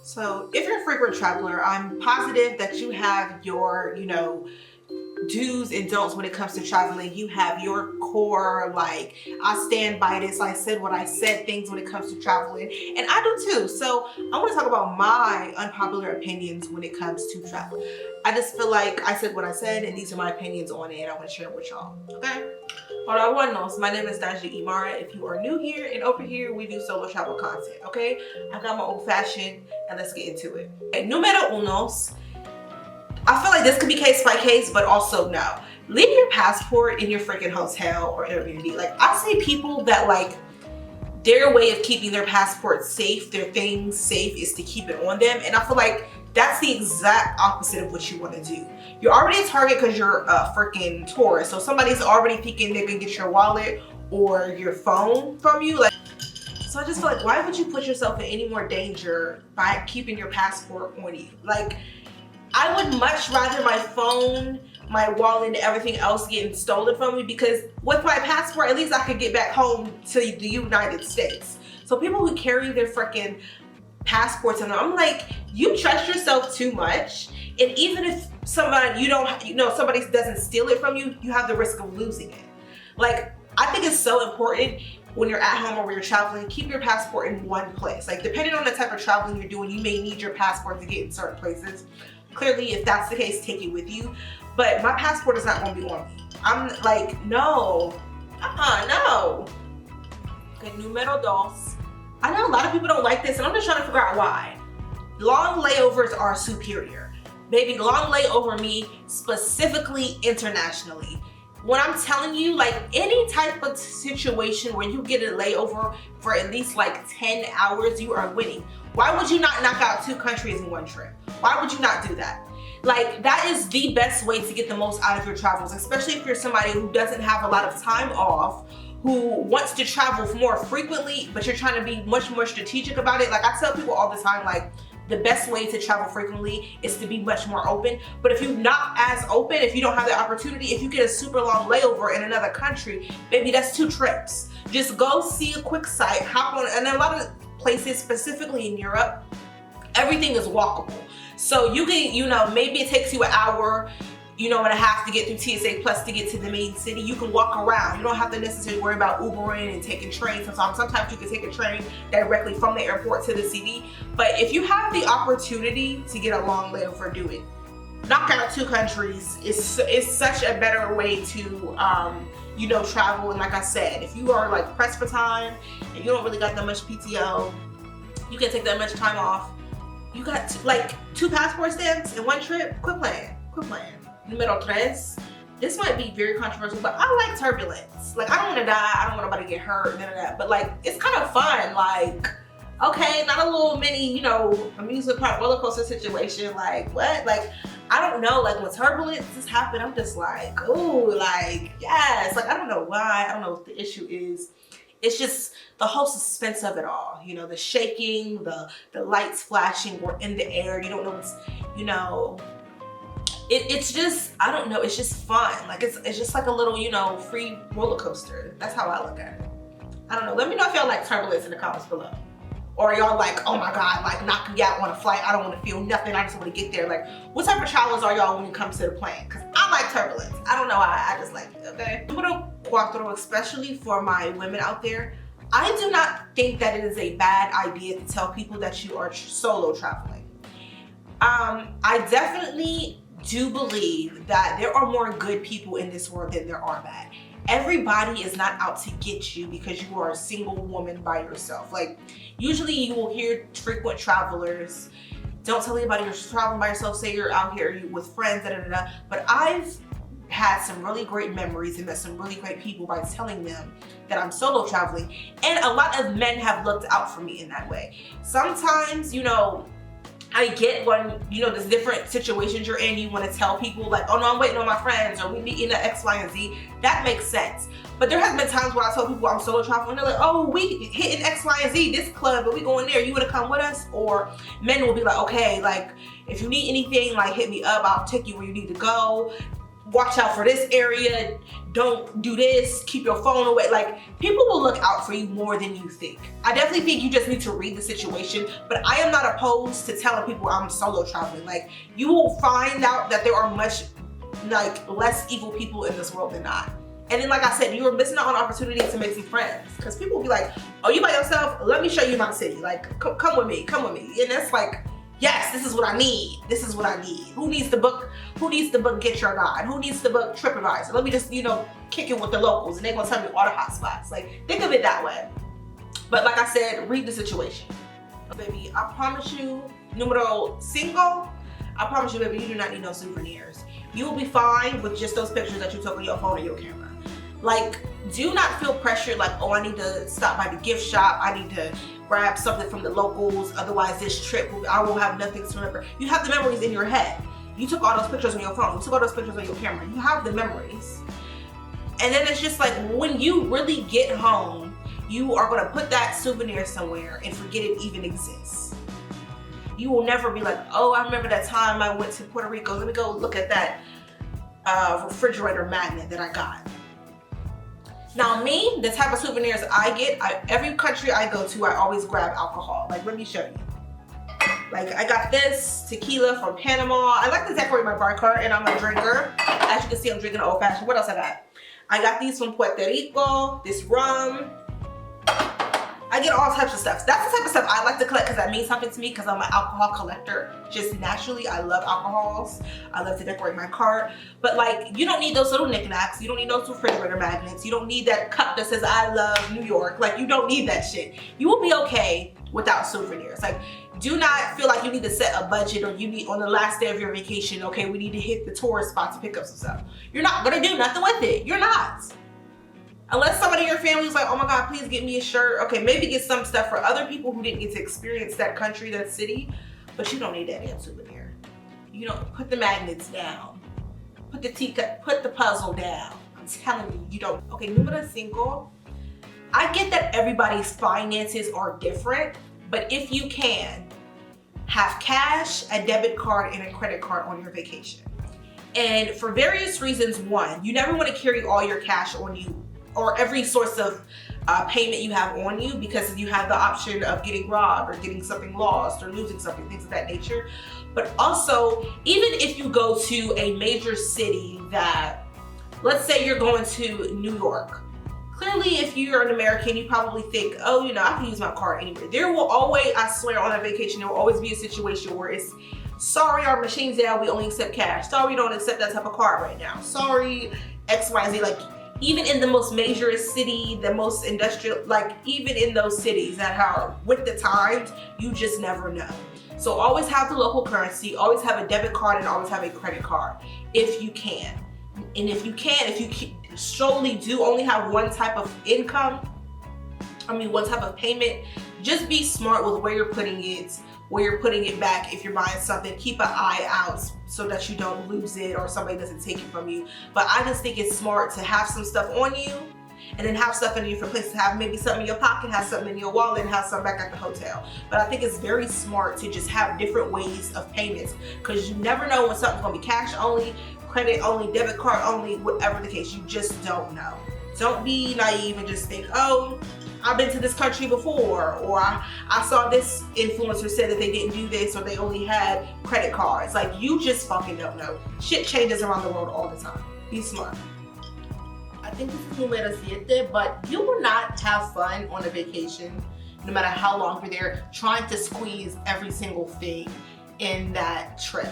So if you're a frequent traveler, I'm positive that you have your, do's and don'ts when it comes to traveling. You have your core, like, I stand by this, I said what I said things when it comes to traveling, and I do too. So I want to talk about my unpopular opinions when it comes to traveling. I just feel like I said what I said, and these are my opinions on it, and I want to share it with y'all. Okay? Hola, buenos. My name is daljiimarax. If you are new here, and over here we do solo travel content. Okay? I got my old fashioned, and let's get into it. Okay, numero unos. I feel like this could be case by case, but also no. Leave your passport in your freaking hotel or Airbnb. Like, I see people that, like, their way of keeping their passport safe, their things safe, is to keep it on them. And I feel like that's the exact opposite of what you want to do. You're already a target because you're a freaking tourist. So somebody's already thinking they're gonna get your wallet or your phone from you. Like, so I just feel like, why would you put yourself in any more danger by keeping your passport on you? Like, I would much rather my phone, my wallet, and everything else getting stolen from me, because with my passport, at least I could get back home to the United States. So people who carry their freaking passports on them, I'm like, you trust yourself too much. And even if somebody, somebody doesn't steal it from you, you have the risk of losing it. Like, I think it's so important when you're at home or when you're traveling, keep your passport in one place. Like, depending on the type of traveling you're doing, you may need your passport to get in certain places. Clearly, if that's the case, take it with you. But my passport is not going to be on me. I'm like, no. No. Okay, numero dos. I know a lot of people don't like this, and I'm just trying to figure out why. Long layovers are superior. Baby, long layover me specifically internationally. When I'm telling you, like, any type of situation where you get a layover for at least like 10 hours, you are winning. Why would you not knock out 2 countries in one trip? Why would you not do that? Like, that is the best way to get the most out of your travels, especially if you're somebody who doesn't have a lot of time off, who wants to travel more frequently, but you're trying to be much more strategic about it. Like, I tell people all the time, like, the best way to travel frequently is to be much more open. But if you're not as open, if you don't have the opportunity, if you get a super long layover in another country, maybe that's 2 trips. Just go see a quick site, hop on, and a lot of places, specifically in Europe, everything is walkable. So you can, maybe it takes you an hour, and a half to get through TSA Plus to get to the main city. You can walk around. You don't have to necessarily worry about Ubering and taking trains. Sometimes you can take a train directly from the airport to the city. But if you have the opportunity to get a long layover, do it. Knock out 2 countries is such a better way to travel. And like I said, if you are like pressed for time and you don't really got that much PTO, you can't take that much time off. You got like 2 passport stamps in one trip. Quit playing. Numero tres. This might be very controversial, but I like turbulence. Like, I don't want to die. I don't want nobody to get hurt, none of that. But like, it's kind of fun. Like, okay, not a little mini, amusement park roller coaster situation. Like, what? Like, I don't know. Like, when turbulence just happened, I'm just like, ooh, like, yes. Like, I don't know why. I don't know what the issue is. It's just the whole suspense of it all. The shaking, the lights flashing or in the air. You don't know what's, it's just, I don't know, it's just fun. Like, it's just like a little, free roller coaster. That's how I look at it. I don't know. Let me know if y'all like turbulence in the comments below. Or y'all like, oh my God, like, knock me out on a flight. I don't want to feel nothing. I just want to get there. Like, what type of travels are y'all when it comes to the plane? Because I like turbulence. I don't know why. I just like it, okay? Numero cuatro, especially for my women out there, I do not think that it is a bad idea to tell people that you are solo traveling. I definitely do believe that there are more good people in this world than there are bad. Everybody is not out to get you because you are a single woman by yourself. Like, usually you will hear frequent travelers, don't tell anybody you're traveling by yourself, say you're out here with friends, But I've had some really great memories and met some really great people by telling them that I'm solo traveling. And a lot of men have looked out for me in that way. Sometimes, I get when, there's different situations you're in, you want to tell people like, oh no, I'm waiting on my friends, or we meeting at X, Y, and Z. That makes sense. But there has been times where I tell people I'm solo traveling, and they're like, oh, we hitting X, Y, and Z, this club, but we going there, you want to come with us? Or men will be like, okay, like, if you need anything, like, hit me up, I'll take you where you need to go. watch out for this area, don't do this, keep your phone away. Like, people will look out for you more than you think. I definitely think you just need to read the situation, but I am not opposed to telling people I'm solo traveling. Like, you will find out that there are much like less evil people in this world than not. And then, like I said, you are missing out on opportunities to make some friends, because people will be like, oh, you by yourself? Let me show you my city. Like, come with me, come with me. And that's like, yes, this is what I need. This is what I need. Who needs to book? Who needs to book Get Your Guide? Who needs to book TripAdvisor? Let me just, you know, kick it with the locals, and they're gonna tell me all the hot spots. Like, think of it that way. But like I said, read the situation. Baby, I promise you, numero cinco, I promise you, baby, you do not need no souvenirs. You will be fine with just those pictures that you took on your phone or your camera. Like, do not feel pressured like, oh, I need to stop by the gift shop. I need to grab something from the locals. Otherwise, this trip, I will have nothing to remember. You have the memories in your head. You took all those pictures on your phone. You took all those pictures on your camera. You have the memories. And then it's just like, when you really get home, you are going to put that souvenir somewhere and forget it even exists. You will never be like, oh, I remember that time I went to Puerto Rico. Let me go look at that refrigerator magnet that I got. Now me, the type of souvenirs I get, every country I go to, I always grab alcohol. Like, let me show you. Like, I got this tequila from Panama. I like to decorate my bar cart, and I'm a drinker. As you can see, I'm drinking old fashioned. What else I got? I got these from Puerto Rico, this rum. I get all types of stuff. That's the type of stuff I like to collect, because that means something to me, because I'm an alcohol collector. Just naturally, I love alcohols. I love to decorate my cart. But like, you don't need those little knickknacks. You don't need those refrigerator magnets. You don't need that cup that says I love New York. Like, you don't need that shit. You will be okay without souvenirs. Like, do not feel like you need to set a budget, or you need, on the last day of your vacation, okay, we need to hit the tourist spot to pick up some stuff. You're not gonna do nothing with it. You're not. Unless somebody in your family is like, oh my God, please get me a shirt. Okay, maybe get some stuff for other people who didn't get to experience that country, that city, but you don't need that damn souvenir. You don't, put the magnets down. Put the teacup, put the puzzle down. I'm telling you, you don't. Okay, numero cinco. I get that everybody's finances are different, but if you can, have cash, a debit card, and a credit card on your vacation. And for various reasons, one, you never want to carry all your cash on you, or every source of payment you have on you, because you have the option of getting robbed or getting something lost or losing something, things of that nature. But also, even if you go to a major city that, let's say you're going to New York. Clearly, if you're an American, you probably think, oh, you know, I can use my card anywhere. There will always, I swear, on a vacation, there will always be a situation where it's, sorry, our machine's down, we only accept cash. Sorry, we don't accept that type of card right now. Sorry, X, Y, Z. Like, even in the most major city, the most industrial, like even in those cities that are with the times, you just never know. So always have the local currency, always have a debit card, and always have a credit card if you can. And if you solely do only have one type of income, one type of payment, just be smart with where you're putting it back. If you're buying something, keep an eye out so that you don't lose it or somebody doesn't take it from you. But I just think it's smart to have some stuff on you, and then have stuff in different places. Have maybe something in your pocket, have something in your wallet, and have something back at the hotel. But I think it's very smart to just have different ways of payments, because you never know when something's gonna be cash only, credit only, debit card only, whatever the case. You just don't know. Don't be naive and just think, oh, I've been to this country before, or I saw this influencer say that they didn't do this, or they only had credit cards. Like, you just fucking don't know. Shit changes around the world all the time. Be smart. I think this is numero siete, but you will not have fun on a vacation, no matter how long you're there, trying to squeeze every single thing in that trip.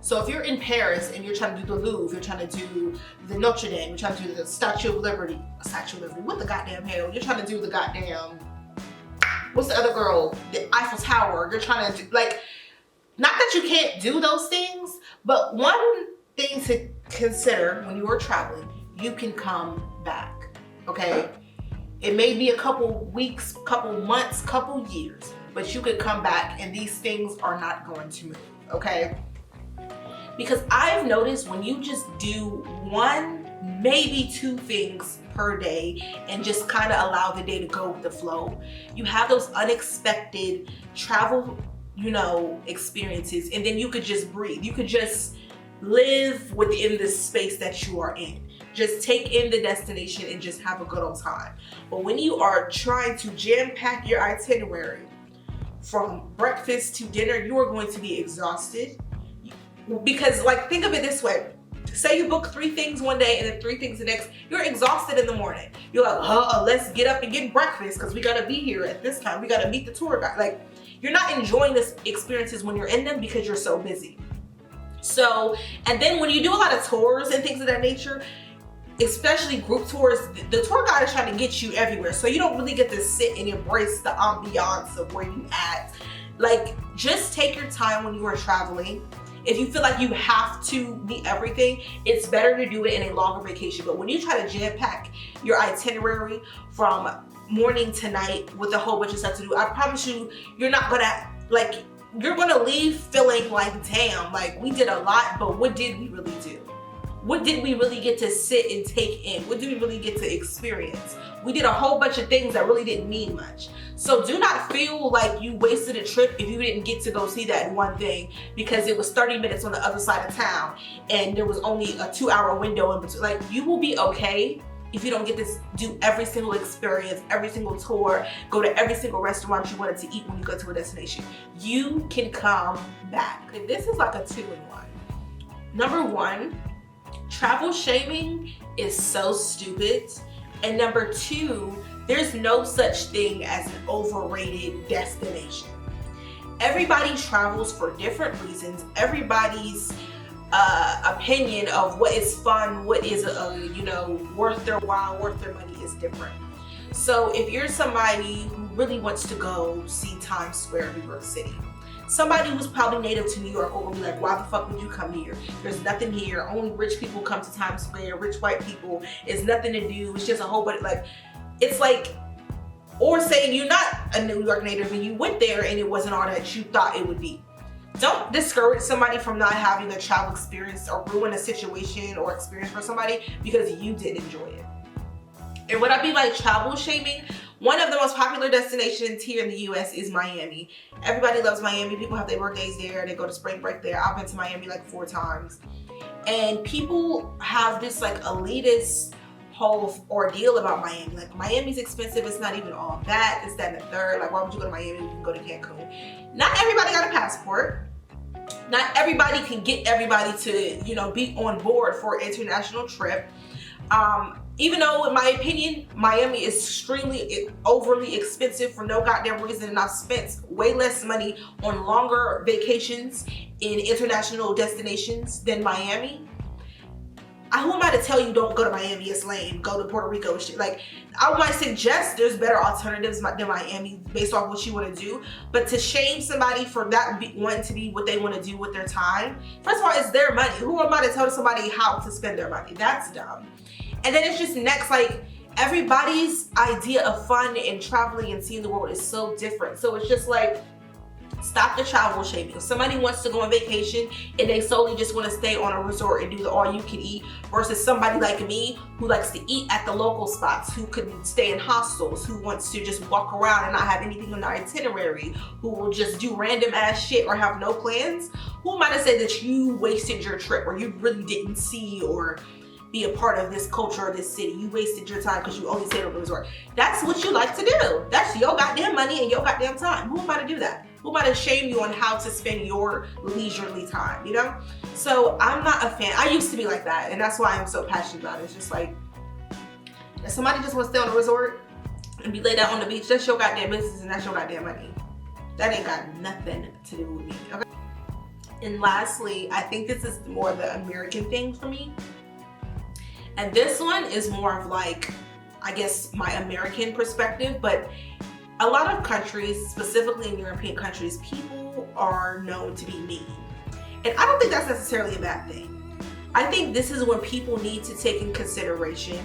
So if you're in Paris and you're trying to do the Louvre, you're trying to do the Notre Dame, you're trying to do the Statue of Liberty, what the goddamn hell? You're trying to do the goddamn, what's the other girl? The Eiffel Tower. You're trying to do, like, not that you can't do those things, but one thing to consider when you are traveling, you can come back, okay? It may be a couple weeks, couple months, couple years, but you could come back and these things are not going to move, okay? Because I've noticed when you just do one, maybe two things per day and just kind of allow the day to go with the flow, you have those unexpected travel, experiences, and then you could just breathe. You could just live within the space that you are in. Just take in the destination and just have a good old time. But when you are trying to jam pack your itinerary from breakfast to dinner, you are going to be exhausted. Because like, think of it this way. Say you book 3 things one day and then 3 things the next, you're exhausted in the morning. You're like, let's get up and get breakfast because we gotta be here at this time. We gotta meet the tour guide. Like, you're not enjoying this experiences when you're in them because you're so busy. So, and then when you do a lot of tours and things of that nature, especially group tours, the tour guide is trying to get you everywhere. So you don't really get to sit and embrace the ambiance of where you at. Like, just take your time when you are traveling. If you feel like you have to meet everything, it's better to do it in a longer vacation. But when you try to jam pack your itinerary from morning to night with a whole bunch of stuff to do, I promise you, you're not gonna, like, you're gonna leave feeling like, damn, like, we did a lot, but what did we really do? What did we really get to sit and take in? What did we really get to experience? We did a whole bunch of things that really didn't mean much. So do not feel like you wasted a trip if you didn't get to go see that one thing because it was 30 minutes on the other side of town and there was only a 2-hour window in between. Like, you will be okay if you don't get to do every single experience, every single tour, go to every single restaurant you wanted to eat when you go to a destination. You can come back. And this is like a 2-in-1. Number 1, travel shaming is so stupid. And number 2, there's no such thing as an overrated destination. Everybody travels for different reasons. Everybody's opinion of what is fun, what is worth their while, worth their money is different. So if you're somebody who really wants to go see Times Square, New York City, somebody who's probably native to New York will be like, why the fuck would you come here? There's nothing here. Only rich people come to Times Square. Rich white people. It's nothing to do. It's just a whole bunch, like, it's like, or say you're not a New York native and you went there and it wasn't all that you thought it would be. Don't discourage somebody from not having a travel experience or ruin a situation or experience for somebody because you didn't enjoy it. And what I mean by travel shaming, one of the most popular destinations here in the US is Miami. Everybody loves Miami. People have their birthdays there. They go to spring break there. I've been to Miami like 4 times. And people have this like elitist whole ordeal about Miami. Like, Miami's expensive. It's not even all that. It's that and the third. Like, why would you go to Miami when you can go to Cancun? Not everybody got a passport. Not everybody can get everybody to, be on board for an international trip. Even though, in my opinion, Miami is extremely overly expensive for no goddamn reason, and I've spent way less money on longer vacations in international destinations than Miami. Who am I to tell you don't go to Miami? It's lame. Go to Puerto Rico and shit. Like, I might suggest there's better alternatives than Miami based off what you want to do. But to shame somebody for that wanting to be what they want to do with their time, first of all, it's their money. Who am I to tell somebody how to spend their money? That's dumb. And then it's just next, like, everybody's idea of fun and traveling and seeing the world is so different. So it's just like, stop the travel shaming. If somebody wants to go on vacation and they solely just want to stay on a resort and do the all you can eat versus somebody like me who likes to eat at the local spots, who could stay in hostels, who wants to just walk around and not have anything on their itinerary, who will just do random ass shit or have no plans, who am I to say that you wasted your trip or you really didn't see or be a part of this culture or this city? You wasted your time because you only stayed on the resort. That's what you like to do. That's your goddamn money and your goddamn time. Who am I to do that? Who am I to shame you on how to spend your leisurely time, So I'm not a fan. I used to be like that, and that's why I'm so passionate about it. It's just like, if somebody just wants to stay on a resort and be laid out on the beach, that's your goddamn business and that's your goddamn money. That ain't got nothing to do with me, okay? And lastly, I think this is more the American thing for me. And this one is more of like, I guess, my American perspective, but a lot of countries, specifically in European countries, people are known to be mean. And I don't think that's necessarily a bad thing. I think this is when people need to take in consideration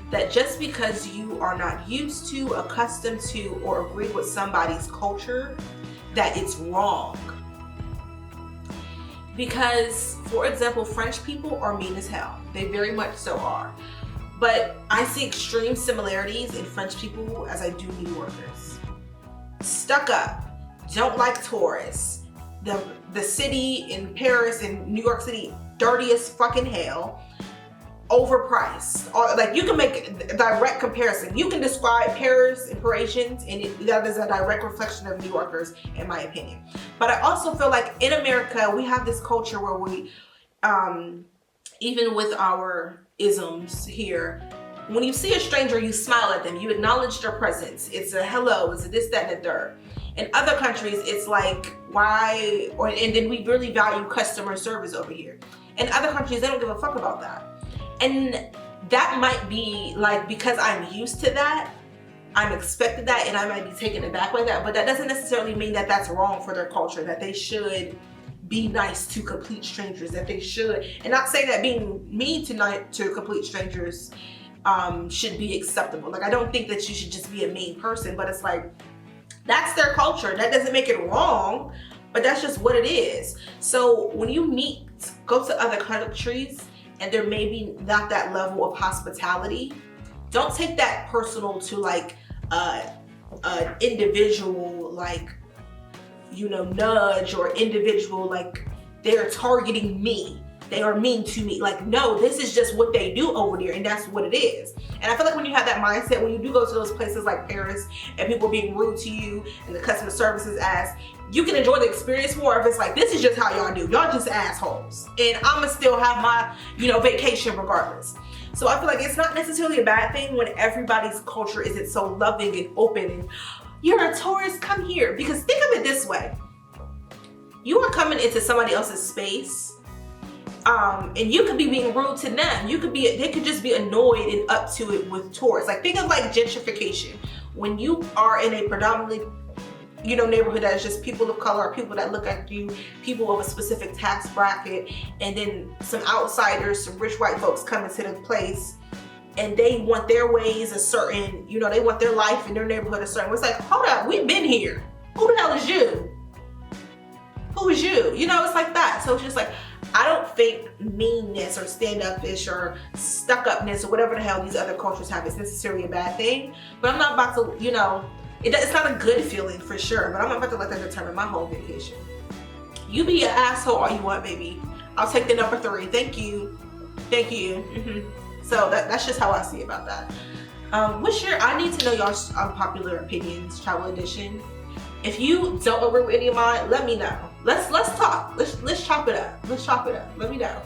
that just because you are not used to, accustomed to, or agree with somebody's culture, that it's wrong. Because, for example, French people are mean as hell. They very much so are. But I see extreme similarities in French people as I do New Yorkers. Stuck up, don't like tourists. The city in Paris and New York City dirty as fucking hell, overpriced. Or like, you can make a direct comparison. You can describe Paris and Parisians, and that is a direct reflection of New Yorkers, in my opinion. But I also feel like in America, we have this culture where we, even with our isms here, when you see a stranger, you smile at them, you acknowledge their presence. It's a hello, it's a this, that, and the third. In other countries, it's like, why? And then we really value customer service over here. In other countries, they don't give a fuck about that. And that might be like, because I'm used to that, I'm expected that, and I might be taken aback by that, but that doesn't necessarily mean that that's wrong for their culture, that they should be nice to complete strangers, that they should, and not say that being mean to complete strangers should be acceptable. Like, I don't think that you should just be a mean person, but it's like, that's their culture. That doesn't make it wrong, but that's just what it is. So when you go to other countries and there may be not that level of hospitality, don't take that personal to like an individual, like, you know, nudge, or individual, like they're targeting me, they are mean to me. Like, no, this is just what they do over there, and that's what it is. And I feel like when you have that mindset, when you do go to those places like Paris and people are being rude to you and the customer service is ass, you can enjoy the experience more if it's like, this is just how y'all do. Y'all just assholes. And I'ma still have my, you know, vacation regardless. So I feel like it's not necessarily a bad thing when everybody's culture isn't so loving and open and, you're a tourist, come here. Because think of it this way. You are coming into somebody else's space, and you could be being rude to them. They could just be annoyed and up to it with tourists. Like, think of like gentrification. When you are in a predominantly, you know, neighborhood that is just people of color, people that look at you, people of a specific tax bracket, and then some outsiders, some rich white folks come into the place, and they want their ways a certain, you know, they want their life in their neighborhood a certain way. It's like, hold up, we've been here. Who the hell is you? Who is you? You know, it's like that. So it's just like, I don't think meanness or stand-up-ish or stuck-upness or whatever the hell these other cultures have is necessarily a bad thing. But I'm not about to, you know, it's not a good feeling for sure, but I'm not about to let that determine my whole vacation. You be an asshole all you want, baby. I'll take the number 3. Thank you. Thank you. So that's just how I see about that. I need to know y'all's unpopular opinions, travel edition. If you don't agree with any of mine, let me know. Let's talk. Let's chop it up. Let's chop it up. Let me know.